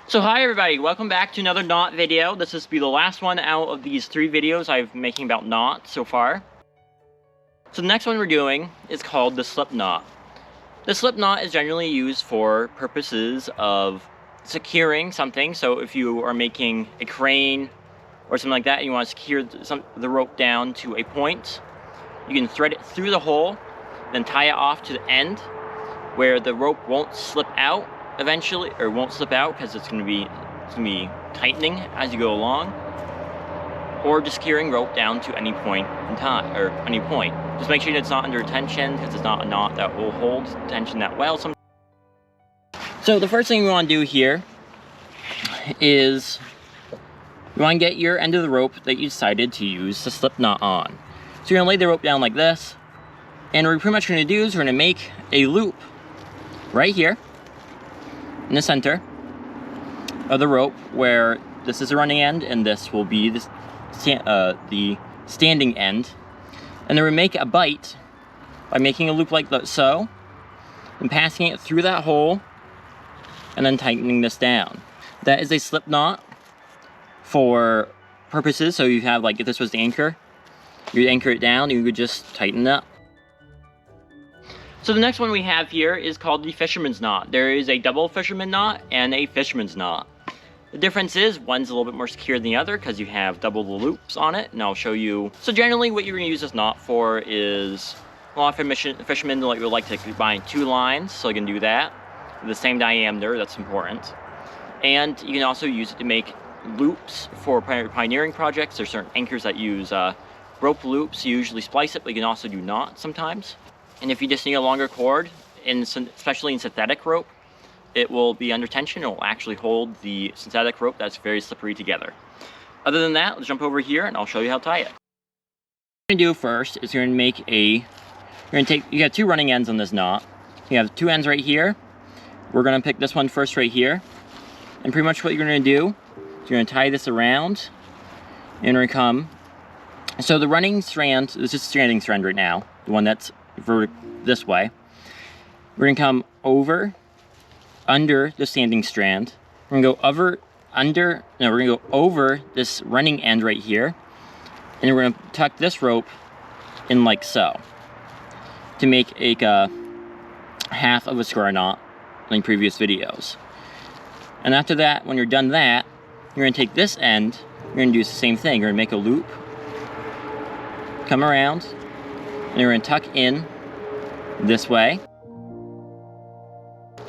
So hi everybody, welcome back to another knot video. This will be the last one out of these 3 videos I've been making about knots so far. So the next one we're doing is called the slip knot. The slip knot is generally used for purposes of securing something. So if you are making a crane or something like that and you want to secure the rope down to a point, you can thread it through the hole, then tie it off to the end where the rope won't slip out eventually, or won't slip out because it's gonna be tightening as you go along, or just securing rope down to any point in time, or any point. Just make sure that it's not under tension, because it's not a knot that will hold tension that well. So the first thing we want to do here is you want to get your end of the rope that you decided to use the slip knot on. So you're gonna lay the rope down like this, and what we're pretty much gonna do is we're gonna make a loop right here in the center of the rope, where this is the running end and this will be the standing end. And then we make a bite by making a loop like so, and passing it through that hole, and then tightening this down. That is a slip knot for purposes, so you have, like, if this was the anchor, you anchor it down, you could just tighten it up. So the next one we have here is called the fisherman's knot. There is a double fisherman knot and a fisherman's knot. The difference is one's a little bit more secure than the other because you have double the loops on it, and I'll show you. So generally what you're going to use this knot for is, a lot of fishermen would like to combine 2 lines, so you can do that with the same diameter. That's important. And you can also use it to make loops for pioneering projects. There's certain anchors that use rope loops. You usually splice it, but you can also do knots sometimes. And if you just need a longer cord, especially in synthetic rope, it will be under tension. It will actually hold the synthetic rope that's very slippery together. Other than that, let's jump over here and I'll show you how to tie it. What you're gonna do first is you're gonna make you got 2 running ends on this knot. You have 2 ends right here. We're gonna pick this one first right here. And pretty much what you're gonna do is you're gonna tie this around and we're gonna come. So the running strand, this is standing strand right now, the one that's this way. We're gonna come over, under the standing strand. We're gonna go we're gonna go over this running end right here, and we're gonna tuck this rope in like so to make a half of a square knot like previous videos. And after that, when you're done that, you're gonna take this end, you're gonna do the same thing. You're gonna make a loop, come around, and you're gonna tuck in this way.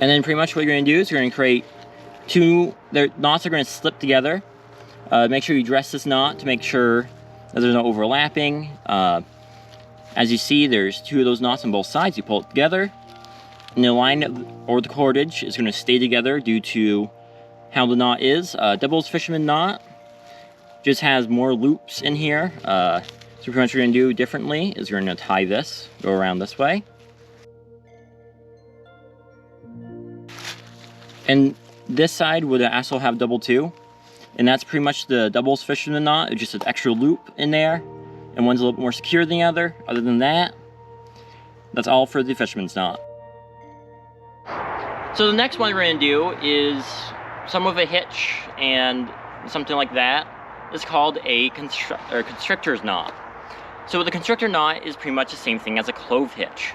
And then pretty much what you're gonna do is you're gonna create 2, the knots are gonna slip together. Make sure you dress this knot to make sure that there's no overlapping. As you see, there's 2 of those knots on both sides. You pull it together, and the line or the cordage is gonna stay together due to how the knot is. Double fisherman knot just has more loops in here. So pretty much what you're gonna do differently is you're gonna tie this, go around this way. And this side would also have double 2. And that's pretty much the doubles fisherman knot. It's just an extra loop in there. And one's a little bit more secure than the other. Other than that, that's all for the fisherman's knot. So the next one we're gonna do is some of a hitch and something like that. It's called a constrictor's knot. So the constrictor knot is pretty much the same thing as a clove hitch,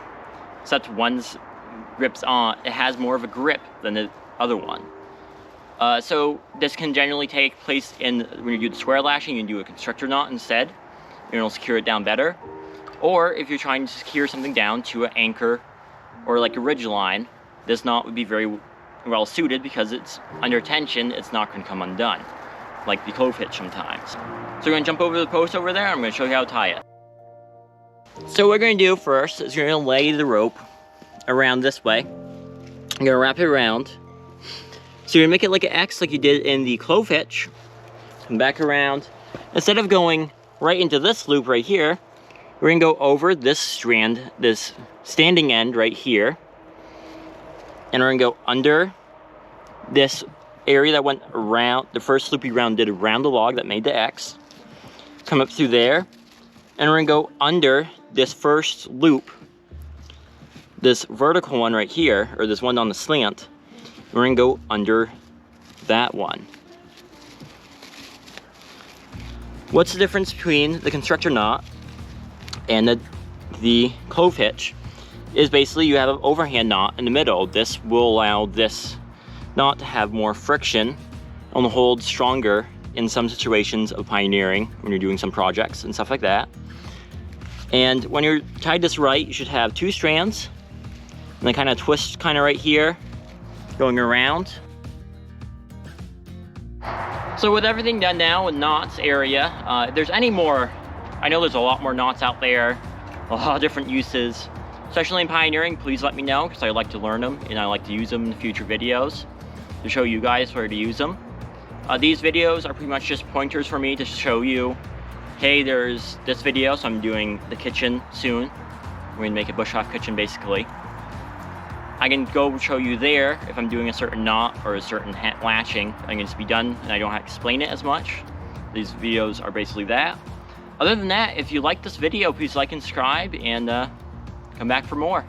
except one's grips on, it has more of a grip than the other one. So this can generally take place when you do the square lashing, you can do a constrictor knot instead. It'll secure it down better. Or if you're trying to secure something down to an anchor or like a ridge line, this knot would be very well suited because it's under tension, it's not going to come undone, like the clove hitch sometimes. So we're going to jump over the post over there, I'm going to show you how to tie it. So what we're going to do first is you're going to lay the rope around this way. You're going to wrap it around. So you're going to make it like an X like you did in the clove hitch. Come back around. Instead of going right into this loop right here, we're going to go over this strand, this standing end right here. And we're going to go under this area that went around, the first loop we did around the log that made the X. Come up through there. And we're going to go under this first loop, this vertical one right here, or this one on the slant. We're going to go under that one. What's the difference between the constructor knot and the clove hitch is basically you have an overhand knot in the middle. This will allow this knot to have more friction and hold stronger in some situations of pioneering when you're doing some projects and stuff like that. And when you're tied this right, you should have 2 strands and then kind of twist kind of right here going around. So with everything done now in knots area, if there's any more, I know there's a lot more knots out there, a lot of different uses, especially in pioneering. Please let me know, because I like to learn them and I like to use them in future videos to show you guys where to use them. These videos are pretty much just pointers for me to show you, hey, there's this video, so I'm doing the kitchen soon. We're gonna make a bush off kitchen basically. I can go show you there if I'm doing a certain knot or a certain latching. I can just be done and I don't have to explain it as much. These videos are basically that. Other than that, if you like this video, please like and subscribe and come back for more.